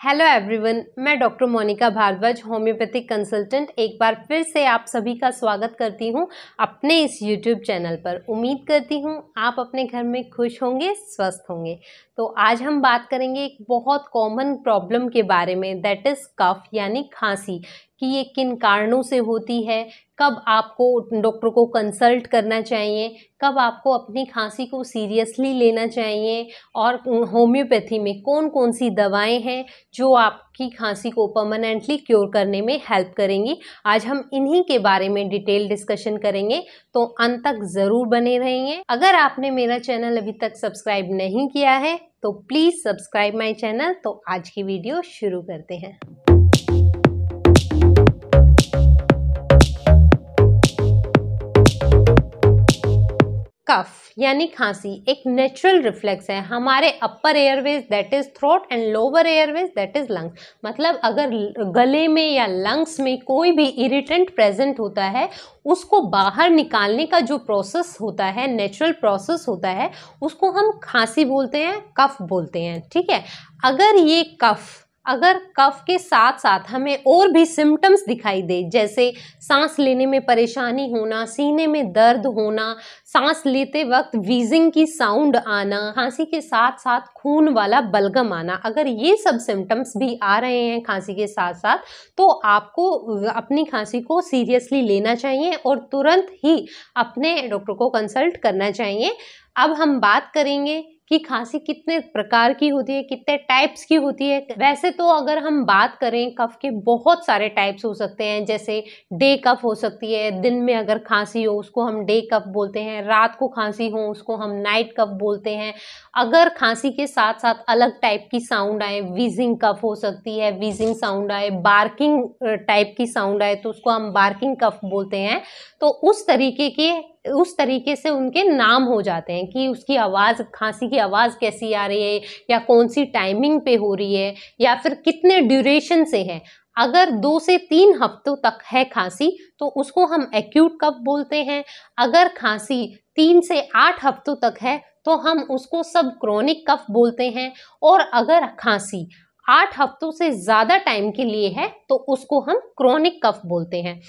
Hello everyone, मैं doctor Monika Bhardwaj, homeopathic consultant, एक बार फिर से आप सभी का स्वागत करती हूं अपने इस यूट्यूब चैनल पर। उम्मीद करती हूं आप अपने घर में खुश होंगे, स्वस्थ होंगे। तो आज हम बात करेंगे एक बहुत कॉमन प्रॉब्लम के बारे में, दैट इज़ कफ यानी खांसी, कि ये किन कारणों से होती है, कब आपको डॉक्टर को कंसल्ट करना चाहिए, कब आपको अपनी खांसी को सीरियसली लेना चाहिए, और होम्योपैथी में कौन कौन सी दवाएं हैं जो आपकी खांसी को परमानेंटली क्योर करने में हेल्प करेंगी। आज हम इन्हीं के बारे में डिटेल डिस्कशन करेंगे, तो अंत तक ज़रूर बने रहिए। अगर आपने मेरा चैनल अभी तक सब्सक्राइब नहीं किया है तो प्लीज़ सब्सक्राइब माय चैनल। तो आज की वीडियो शुरू करते हैं। कफ यानी खांसी एक नेचुरल रिफ्लेक्स है हमारे upper airways that is throat and lower airways that is lungs. मतलब अगर गले में या लंग्स में कोई भी इरिटेंट प्रेजेंट होता है, उसको बाहर निकालने का जो प्रोसेस होता है, नेचुरल प्रोसेस होता है, उसको हम खांसी बोलते हैं, कफ बोलते हैं। ठीक है। अगर कफ के साथ साथ हमें और भी सिम्टम्स दिखाई दे, जैसे सांस लेने में परेशानी होना, सीने में दर्द होना, सांस लेते वक्त वीजिंग की साउंड आना, खांसी के साथ साथ खून वाला बलगम आना, अगर ये सब सिम्टम्स भी आ रहे हैं खांसी के साथ साथ, तो आपको अपनी खांसी को सीरियसली लेना चाहिए और तुरंत ही अपने डॉक्टर को कंसल्ट करना चाहिए। अब हम बात करेंगे कि खांसी कितने प्रकार की होती है, कितने टाइप्स की होती है। वैसे तो अगर हम बात करें, कफ के बहुत सारे टाइप्स हो सकते हैं। जैसे डे कफ हो सकती है, दिन में अगर खांसी हो उसको हम डे कफ बोलते हैं, रात को खांसी हो उसको हम नाइट कफ बोलते हैं। अगर खांसी के साथ साथ अलग टाइप की साउंड आए, वीजिंग कफ हो सकती है, वीजिंग साउंड आए, बार्किंग टाइप की साउंड आए तो उसको हम बार्किंग कफ बोलते हैं। तो उस तरीके से उनके नाम हो जाते हैं कि उसकी आवाज़, खांसी की आवाज़ कैसी आ रही है, या कौन सी टाइमिंग पे हो रही है, या फिर कितने ड्यूरेशन से है। अगर 2 से 3 हफ्तों तक है खांसी तो उसको हम एक्यूट कफ बोलते हैं। अगर खांसी 3 से 8 हफ्तों तक है तो हम उसको सब क्रोनिक कफ बोलते हैं। और अगर खांसी 8 हफ्तों से ज़्यादा टाइम के लिए है तो उसको हम क्रोनिक कफ बोलते हैं।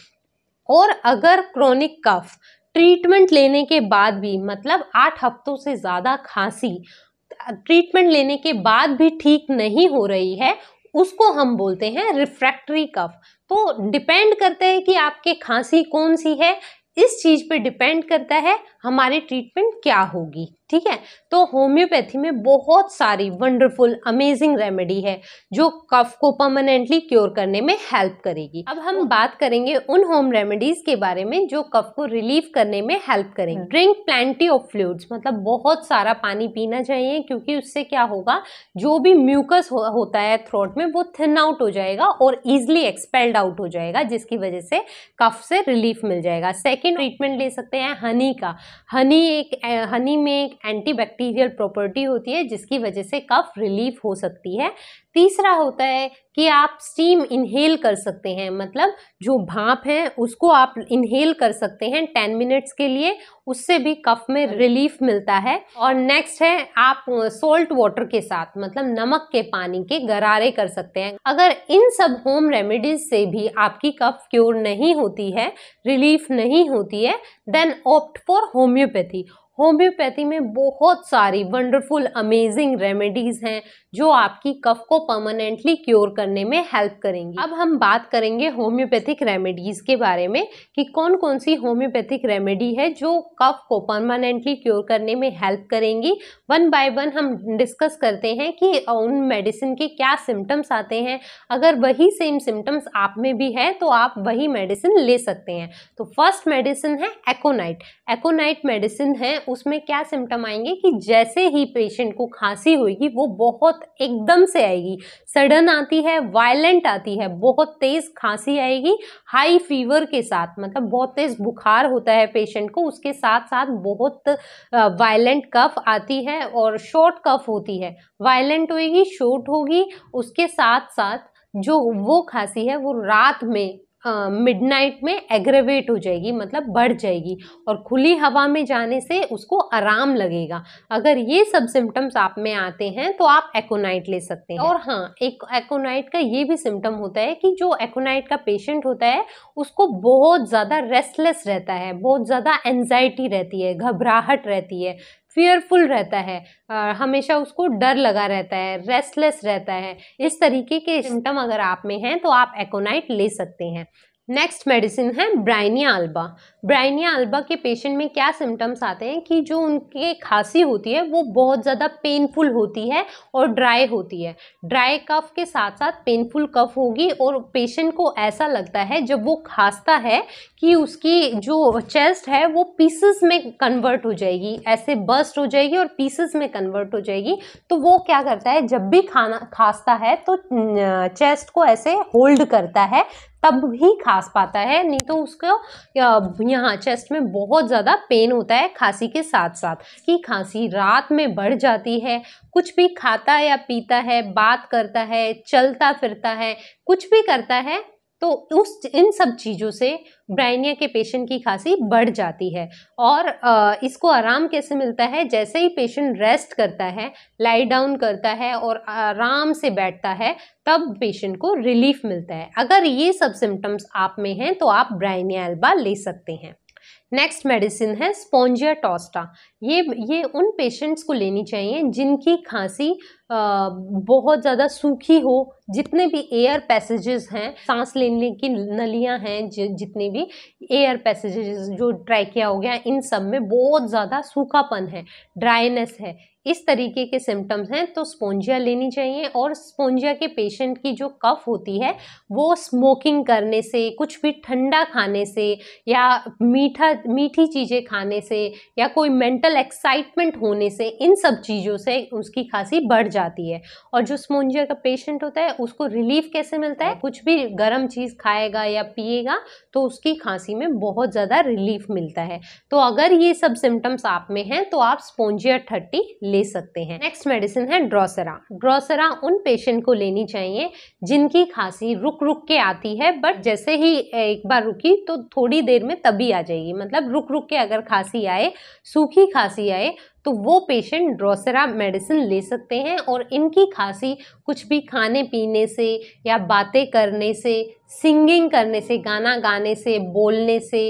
और अगर क्रोनिक कफ ट्रीटमेंट लेने के बाद भी, मतलब 8 हफ्तों से ज़्यादा खांसी ट्रीटमेंट लेने के बाद भी ठीक नहीं हो रही है, उसको हम बोलते हैं रिफ्रैक्टरी कफ। तो डिपेंड करता है कि आपके खांसी कौन सी है, इस चीज़ पे डिपेंड करता है हमारी ट्रीटमेंट क्या होगी। ठीक है। तो होम्योपैथी में बहुत सारी वंडरफुल अमेजिंग रेमेडी है जो कफ को परमानेंटली क्योर करने में हेल्प करेगी। अब हम बात करेंगे उन होम रेमेडीज के बारे में जो कफ को रिलीव करने में हेल्प करेंगे। ड्रिंक प्लेंटी ऑफ फ्लूइड्स, मतलब बहुत सारा पानी पीना चाहिए, क्योंकि उससे क्या होगा, जो भी म्यूकस होता है थ्रोट में वो थिन आउट हो जाएगा और ईजिली एक्सपेल्ड आउट हो जाएगा, जिसकी वजह से कफ से रिलीफ मिल जाएगा। सेकेंड ट्रीटमेंट ले सकते हैं हनी का। हनी में एक एंटीबैक्टीरियल प्रॉपर्टी होती है जिसकी वजह से कफ रिलीफ हो सकती है। तीसरा होता है कि आप स्टीम इनहेल कर सकते हैं, मतलब जो भाप है उसको आप इनहेल कर सकते हैं 10 मिनट्स के लिए, उससे भी कफ में रिलीफ मिलता है। और नेक्स्ट है आप सोल्ट वाटर के साथ, मतलब नमक के पानी के गरारे कर सकते हैं। अगर इन सब होम रेमेडीज से भी आपकी कफ क्योर नहीं होती है, रिलीफ नहीं होती है, then opt for homeopathy. Homeopathy में बहुत सारी वंडरफुल अमेजिंग रेमेडीज हैं जो आपकी कफ को परमानेंटली क्योर करने में हेल्प करेंगी। अब हम बात करेंगे होम्योपैथिक रेमेडीज के बारे में कि कौन कौन सी होम्योपैथिक रेमेडी है जो कफ को परमानेंटली क्योर करने में हेल्प करेंगी। वन बाय वन हम डिस्कस करते हैं कि उन मेडिसिन के क्या सिम्टम्स आते हैं। अगर वही सेम सिम्टम्स आप में भी है तो आप वही मेडिसिन ले सकते हैं। तो फर्स्ट मेडिसिन है एकोनाइट। एकोनाइट मेडिसिन है, उसमें क्या सिम्टम आएंगे कि जैसे ही पेशेंट को खांसी होगी वो बहुत एकदम से आएगी, सडन आती है, वायलेंट आती है, बहुत तेज खांसी आएगी, हाई फीवर के साथ, मतलब बहुत तेज बुखार होता है पेशेंट को, उसके साथ साथ बहुत वायलेंट कफ आती है और शॉर्ट कफ होती है। वायलेंट होगी, शॉर्ट होगी, उसके साथ साथ जो वो खांसी है वो रात में मिडनाइट में एग्रेवेट हो जाएगी, मतलब बढ़ जाएगी, और खुली हवा में जाने से उसको आराम लगेगा। अगर ये सब सिम्टम्स आप में आते हैं तो आप एकोनाइट ले सकते हैं। और हाँ, एक एकोनाइट का ये भी सिम्टम होता है कि जो एकोनाइट का पेशेंट होता है उसको बहुत ज़्यादा रेस्टलेस रहता है, बहुत ज़्यादा एंजाइटी रहती है, घबराहट रहती है, फियरफुल रहता है, हमेशा उसको डर लगा रहता है, रेस्टलेस रहता है। इस तरीके के सिम्टम अगर आप में हैं तो आप एकोनाइट ले सकते हैं। नेक्स्ट मेडिसिन है ब्राइनिया अल्बा। ब्राइनिया अल्बा के पेशेंट में क्या सिम्टम्स आते हैं कि जो उनके खांसी होती है वो बहुत ज़्यादा पेनफुल होती है और ड्राई होती है। ड्राई कफ के साथ साथ पेनफुल कफ होगी, और पेशेंट को ऐसा लगता है जब वो खांसता है कि उसकी जो चेस्ट है वो पीसेस में कन्वर्ट हो जाएगी, ऐसे बर्स्ट हो जाएगी और पीसेस में कन्वर्ट हो जाएगी। तो वो क्या करता है, जब भी खांसता है तो चेस्ट को ऐसे होल्ड करता है, तब ही खांस पाता है, नहीं तो उसको यहाँ चेस्ट में बहुत ज़्यादा पेन होता है खांसी के साथ साथ। कि खांसी रात में बढ़ जाती है, कुछ भी खाता या पीता है, बात करता है, चलता फिरता है, कुछ भी करता है तो इन सब चीज़ों से ब्राइनिया के पेशेंट की खांसी बढ़ जाती है। और इसको आराम कैसे मिलता है, जैसे ही पेशेंट रेस्ट करता है, लाई डाउन करता है और आराम से बैठता है, तब पेशेंट को रिलीफ मिलता है। अगर ये सब सिम्टम्स आप में हैं तो आप ब्राइनिया अल्बा ले सकते हैं। नेक्स्ट मेडिसिन है स्पोंजिया टोस्टा। ये उन पेशेंट्स को लेनी चाहिए जिनकी खांसी बहुत ज़्यादा सूखी हो, जितने भी एयर पैसेजेस हैं, सांस लेने की नलियां हैं, जितने भी एयर पैसेजेस, जो ट्रैकिया हो गया, इन सब में बहुत ज़्यादा सूखापन है, ड्राइनेस है, इस तरीके के सिम्टम्स हैं तो स्पोंजिया लेनी चाहिए। और स्पोंजिया के पेशेंट की जो कफ होती है वो स्मोकिंग करने से, कुछ भी ठंडा खाने से, या मीठी चीज़ें खाने से, या कोई मेंटल एक्साइटमेंट होने से, इन सब चीज़ों से उसकी खांसी बढ़ जाती है। और जो स्पोंजिया का पेशेंट होता है उसको रिलीफ कैसे मिलता है, कुछ भी गर्म चीज़ खाएगा या पिएगा तो उसकी खांसी में बहुत ज़्यादा रिलीफ मिलता है। तो अगर ये सब सिम्टम्स आप में हैं तो आप स्पोंजिया 30 ले सकते हैं। नेक्स्ट मेडिसिन है ड्रोसेरा। ड्रोसेरा उन पेशेंट को लेनी चाहिए जिनकी खांसी रुक रुक के आती है, बट जैसे ही एक बार रुकी तो थोड़ी देर में तभी आ जाएगी। मतलब रुक रुक के अगर खांसी आए, सूखी खांसी आए, तो वो पेशेंट ड्रोसेरा मेडिसिन ले सकते हैं। और इनकी खांसी कुछ भी खाने पीने से या बातें करने से, सिंगिंग करने से, गाना गाने से, बोलने से,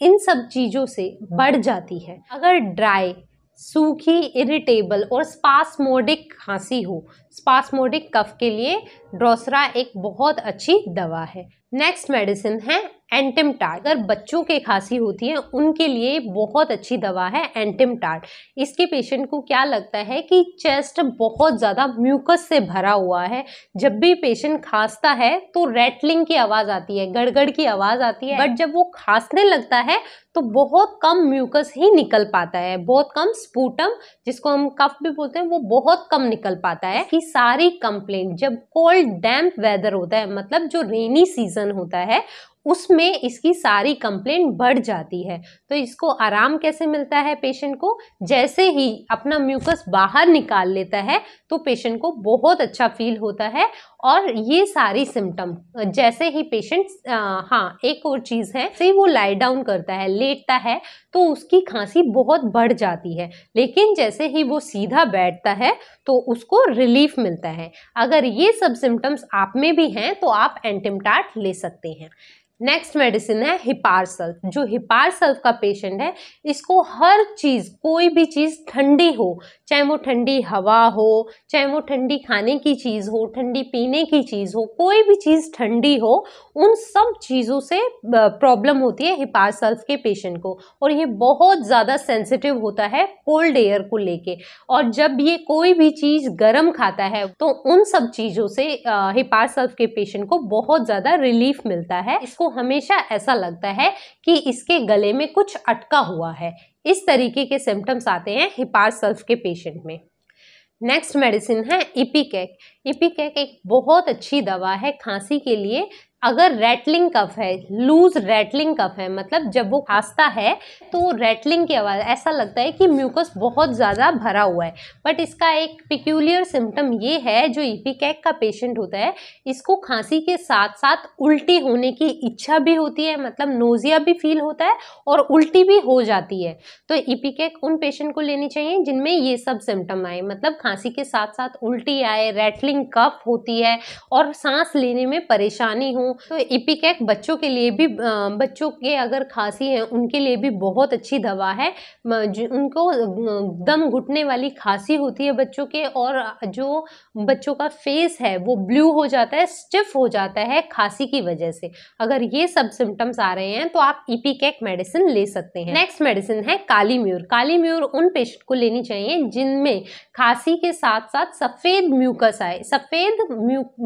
इन सब चीज़ों से बढ़ जाती है। अगर ड्राई, सूखी, इरिटेबल और स्पास्मोडिक खांसी हो, स्पास्मोडिक कफ के लिए ड्रोसेरा एक बहुत अच्छी दवा है। नेक्स्ट मेडिसिन है एंटिमटाड। अगर बच्चों के खांसी होती है उनके लिए बहुत अच्छी दवा है एंटिमटाड। इसके पेशेंट को क्या लगता है कि चेस्ट बहुत ज़्यादा म्यूकस से भरा हुआ है, जब भी पेशेंट खांसता है तो रैटलिंग की आवाज़ आती है, गड़गड़ की आवाज़ आती है, बट जब वो खांसने लगता है तो बहुत कम म्यूकस ही निकल पाता है, बहुत कम स्पूटम, जिसको हम कफ भी बोलते हैं, वो बहुत कम निकल पाता है। कि सारी कंप्लेंट जब कोल्ड डैम्प वेदर होता है, मतलब जो रेनी सीजन होता है, उसमें इसकी सारी कंप्लेंट बढ़ जाती है। तो इसको आराम कैसे मिलता है पेशेंट को, जैसे ही अपना म्यूकस बाहर निकाल लेता है तो पेशेंट को बहुत अच्छा फील होता है। और ये सारी सिम्टम जैसे ही पेशेंट हाँ, एक और चीज़ है, से वो लाई डाउन करता है, लेटता है, तो उसकी खांसी बहुत बढ़ जाती है, लेकिन जैसे ही वो सीधा बैठता है तो उसको रिलीफ मिलता है। अगर ये सब सिम्टम्स आप में भी हैं तो आप एंटिमटाड ले सकते हैं। नेक्स्ट मेडिसिन है हिपारसल्फ। जो हिपारसल्फ का पेशेंट है, इसको हर चीज़, कोई भी चीज़ ठंडी हो, चाहे वो ठंडी हवा हो, चाहे वो ठंडी खाने की चीज़ हो, ठंडी पीने की चीज़ हो, कोई भी चीज़ ठंडी हो, उन सब चीज़ों से प्रॉब्लम होती है हिपारसल्फ के पेशेंट को। और ये बहुत ज़्यादा सेंसिटिव होता है कोल्ड एयर को लेके। और जब ये कोई भी चीज़ गर्म खाता है तो उन सब चीज़ों से हिपारसल्फ के पेशेंट को बहुत ज़्यादा रिलीफ मिलता है। इसको हमेशा ऐसा लगता है कि इसके गले में कुछ अटका हुआ है। इस तरीके के सिम्टम्स आते हैं हिपारसल्फ के पेशेंट में। नेक्स्ट मेडिसिन है इपिकैक। इपिकैक एक बहुत अच्छी दवा है खांसी के लिए। अगर रैटलिंग कफ है, लूज रैटलिंग कफ है, मतलब जब वो खांसता है तो रैटलिंग की आवाज़, ऐसा लगता है कि म्यूकस बहुत ज़्यादा भरा हुआ है। बट इसका एक पिक्यूलियर सिम्टम ये है, जो इपिकैक का पेशेंट होता है इसको खांसी के साथ साथ उल्टी होने की इच्छा भी होती है, मतलब नोजिया भी फील होता है और उल्टी भी हो जाती है। तो इपिकैक उन पेशेंट को लेनी चाहिए जिनमें ये सब सिम्टम आए, मतलब खांसी के साथ साथ उल्टी आए, रैटलिंग कफ होती है और सांस लेने में परेशानी हो। तो इपिकैक बच्चों के लिए भी, बच्चों के अगर खांसी है उनके लिए भी बहुत अच्छी दवा है। उनको दम घुटने वाली खांसी होती है बच्चों के, और जो बच्चों का फेस है वो ब्लू हो जाता है, स्टिफ हो जाता है खांसी की वजह से। अगर ये सब सिम्टम्स आ रहे हैं तो आप इपिकैक मेडिसिन ले सकते हैं। नेक्स्ट मेडिसिन है काली म्यूर। काली म्यूर उन पेशेंट को लेनी चाहिए जिनमें खांसी के साथ साथ सफेद म्यूकस आए, सफेद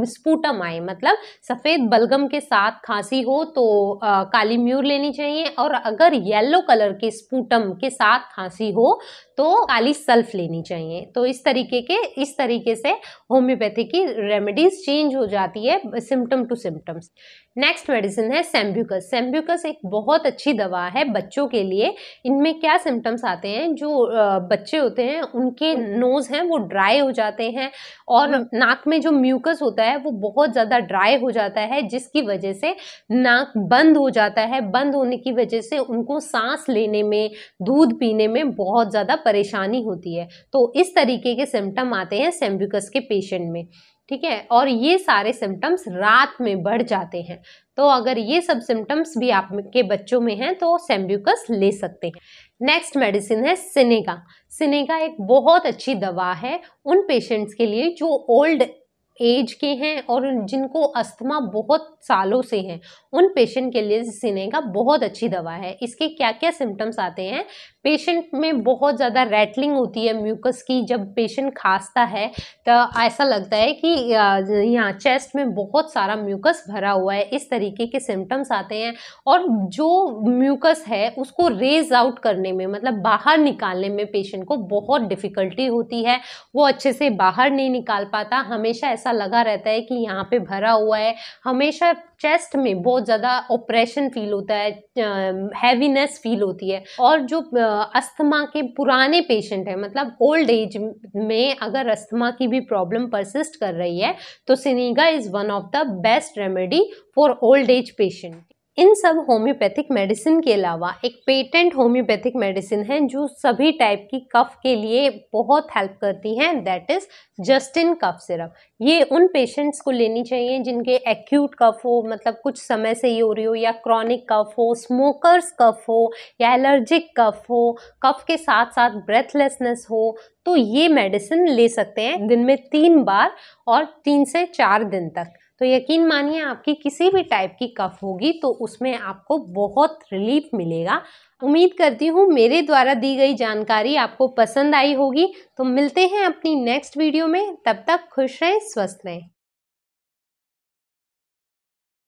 स्पूटम आए, मतलब सफेद बलगम के साथ खांसी हो तो काली म्यूर लेनी चाहिए। और अगर येलो कलर के स्पूटम के साथ खांसी हो तो काली सल्फ लेनी चाहिए। तो इस तरीके से होम्योपैथी की रेमेडीज चेंज हो जाती है symptom to symptoms. Next medicine है सेम्ब्यूकस। सेम्ब्यूकस एक बहुत अच्छी दवा है बच्चों के लिए। इनमें क्या सिम्टम्स आते हैं, जो बच्चे होते हैं उनके नोज हैं वो ड्राई हो जाते हैं और नाक में जो म्यूकस होता है वो बहुत ज़्यादा ड्राई हो जाता है, जिसकी वजह से नाक बंद हो जाता है। बंद होने की वजह से उनको सांस लेने में, दूध पीने में बहुत ज़्यादा परेशानी होती है। तो इस तरीके के सिम्टम आते हैं सेम्ब्यूकस के पेशेंट में, ठीक है। और ये सारे सिम्टम्स रात में बढ़ जाते हैं। तो अगर ये सब सिम्टम्स भी आपके बच्चों में हैं तो सेम्ब्यूकस ले सकते हैं। नेक्स्ट मेडिसिन है सिनेगा। सिनेगा एक बहुत अच्छी दवा है उन पेशेंट्स के लिए जो ओल्ड एज के हैं और जिनको अस्थमा बहुत सालों से हैं, उन पेशेंट के लिए सिनेगा बहुत अच्छी दवा है। इसके क्या क्या सिम्टम्स आते हैं, पेशेंट में बहुत ज़्यादा रैटलिंग होती है म्यूकस की। जब पेशेंट खांसता है तो ऐसा लगता है कि यहाँ चेस्ट में बहुत सारा म्यूकस भरा हुआ है, इस तरीके के सिम्टम्स आते हैं। और जो म्यूकस है उसको रेज आउट करने में, मतलब बाहर निकालने में पेशेंट को बहुत डिफ़िकल्टी होती है, वो अच्छे से बाहर नहीं निकाल पाता। हमेशा ऐसा लगा रहता है कि यहाँ पे भरा हुआ है, हमेशा चेस्ट में बहुत ज़्यादा ऑपरेशन फील होता है, हैवीनेस फील होती है। और जो अस्थमा के पुराने पेशेंट हैं, मतलब ओल्ड एज में अगर अस्थमा की भी प्रॉब्लम परसिस्ट कर रही है तो senega is one of the best remedy for old age patient. इन सब होम्योपैथिक मेडिसिन के अलावा एक पेटेंट होम्योपैथिक मेडिसिन है जो सभी टाइप की कफ के लिए बहुत हेल्प करती हैं, that is just in cough syrup. ये उन पेशेंट्स को लेनी चाहिए जिनके एक्यूट कफ हो, मतलब कुछ समय से ही हो रही हो, या क्रॉनिक कफ हो, स्मोकर्स कफ हो, या एलर्जिक कफ हो, कफ के साथ साथ ब्रेथलेसनेस हो, तो ये मेडिसिन ले सकते हैं दिन में 3 बार और 3 से 4 दिन तक। तो यकीन मानिए आपकी किसी भी टाइप की कफ होगी तो उसमें आपको बहुत रिलीफ मिलेगा। उम्मीद करती हूँ मेरे द्वारा दी गई जानकारी आपको पसंद आई होगी। तो मिलते हैं अपनी नेक्स्ट वीडियो में, तब तक खुश रहें, स्वस्थ रहें।